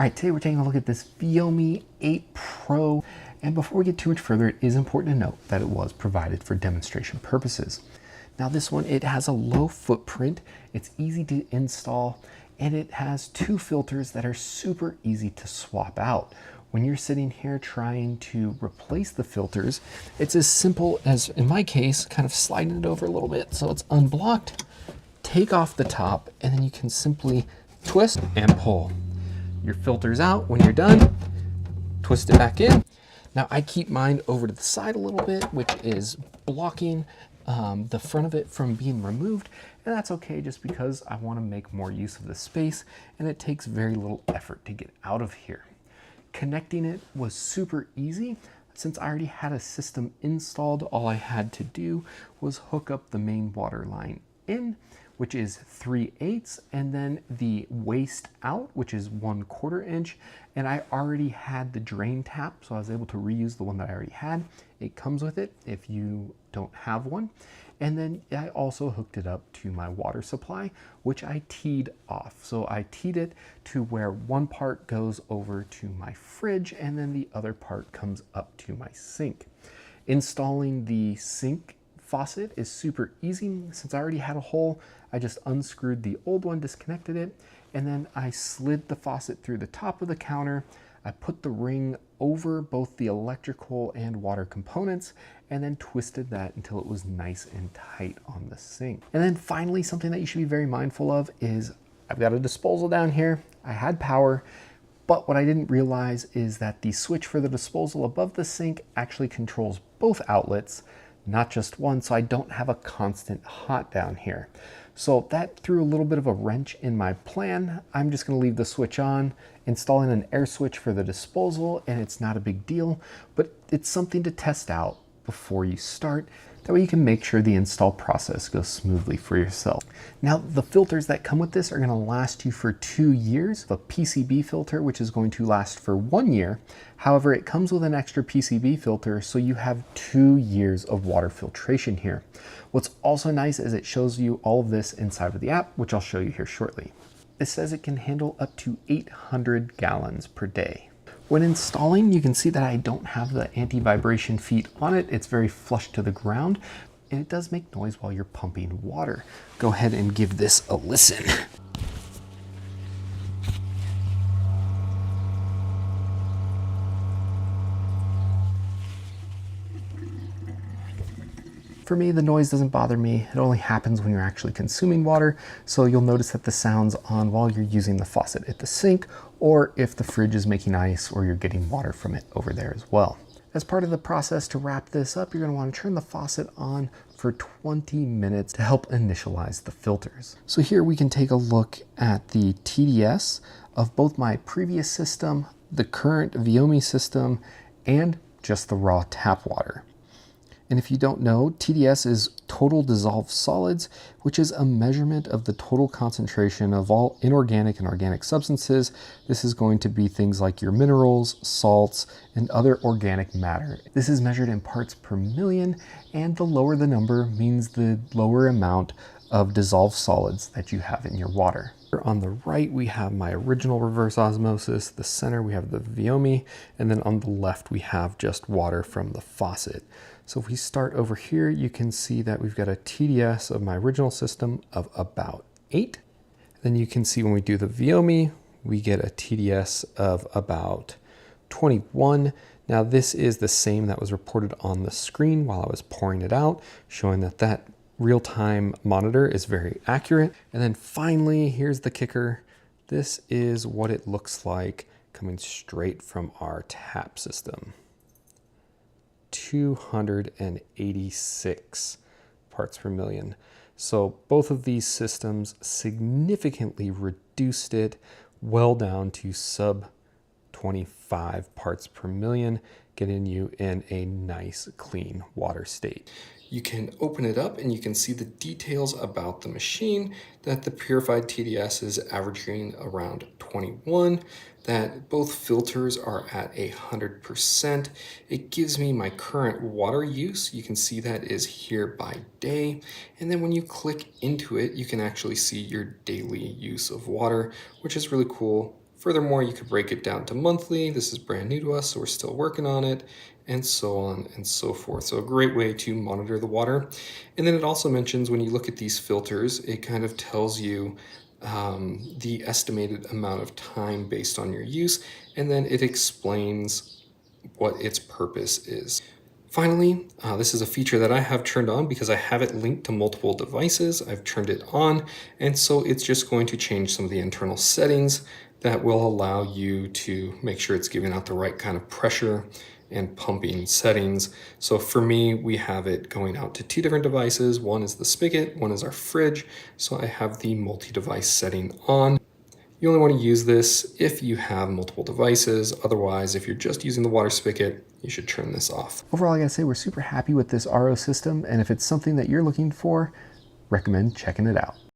All right, today we're taking a look at this Viomi 8 Pro. And before we get too much further, it is important to note that it was provided for demonstration purposes. Now this one, it has a low footprint, it's easy to install, and it has two filters that are super easy to swap out. When you're sitting here trying to replace the filters, it's as simple as, in my case, kind of sliding it over a little bit so it's unblocked, take off the top, and then you can simply twist and pull. Your filter's out. When you're done, twist it back in. Now I keep mine over to the side a little bit, which is blocking the front of it from being removed, and that's okay just because I want to make more use of the space and it takes very little effort to get out of here. Connecting it was super easy. Since I already had a system installed, all I had to do was hook up the main water line in, which is 3/8, and then the waste out, which is 1/4 inch. And I already had the drain tap, so I was able to reuse the one that I already had. It comes with it if you don't have one. And then I also hooked it up to my water supply, which I teed off. So I teed it to where one part goes over to my fridge and then the other part comes up to my sink. Installing the sink faucet is super easy. Since I already had a hole, I just unscrewed the old one, disconnected it, and then I slid the faucet through the top of the counter. I put the ring over both the electrical and water components and then twisted that until it was nice and tight on the sink. And then finally, something that you should be very mindful of is I've got a disposal down here. I had power, but what I didn't realize is that the switch for the disposal above the sink actually controls both outlets, not just one, so I don't have a constant hot down here. So that threw a little bit of a wrench in my plan. I'm just gonna leave the switch on, installing an air switch for the disposal, and it's not a big deal, but it's something to test out before you start. That way you can make sure the install process goes smoothly for yourself. Now, the filters that come with this are gonna last you for 2 years. A PCB filter, which is going to last for 1 year. However, it comes with an extra PCB filter, so you have 2 years of water filtration here. What's also nice is it shows you all of this inside of the app, which I'll show you here shortly. It says it can handle up to 800 gallons per day. When installing, you can see that I don't have the anti-vibration feet on it. It's very flush to the ground, and it does make noise while you're pumping water. Go ahead and give this a listen. For me, the noise doesn't bother me. It only happens when you're actually consuming water. So you'll notice that the sound's on while you're using the faucet at the sink, or if the fridge is making ice or you're getting water from it over there as well. As part of the process to wrap this up, you're gonna wanna turn the faucet on for 20 minutes to help initialize the filters. So here we can take a look at the TDS of both my previous system, the current Viomi system, and just the raw tap water. And if you don't know, TDS is total dissolved solids, which is a measurement of the total concentration of all inorganic and organic substances. This is going to be things like your minerals, salts, and other organic matter. This is measured in parts per million, and the lower the number means the lower amount of dissolved solids that you have in your water. On the right, we have my original reverse osmosis. The center, we have the Viomi, and then on the left, we have just water from the faucet. So if we start over here, you can see that we've got a TDS of my original system of about 8. Then you can see when we do the Viomi, we get a TDS of about 21. Now this is the same that was reported on the screen while I was pouring it out, showing that that real-time monitor is very accurate. And then finally, here's the kicker. This is what it looks like coming straight from our tap system. 286 parts per million. So both of these systems significantly reduced it well down to sub 25 parts per million, getting you in a nice clean water state. You can open it up and you can see the details about the machine, that the purified TDS is averaging around 21, that both filters are at 100%. It gives me my current water use. You can see that is here by day. And then when you click into it, you can actually see your daily use of water, which is really cool Furthermore, you could break it down to monthly. This is brand new to us, so we're still working on it, and so on and so forth. So a great way to monitor the water. And then it also mentions when you look at these filters, it kind of tells you the estimated amount of time based on your use, and then it explains what its purpose is. Finally, this is a feature that I have turned on because I have it linked to multiple devices. I've turned it on, and so it's just going to change some of the internal settings that will allow you to make sure it's giving out the right kind of pressure and pumping settings. So for me, we have it going out to two different devices. One is the spigot, one is our fridge. So I have the multi-device setting on. You only want to use this if you have multiple devices. Otherwise, if you're just using the water spigot, you should turn this off. Overall, I gotta say we're super happy with this RO system, and if it's something that you're looking for, recommend checking it out.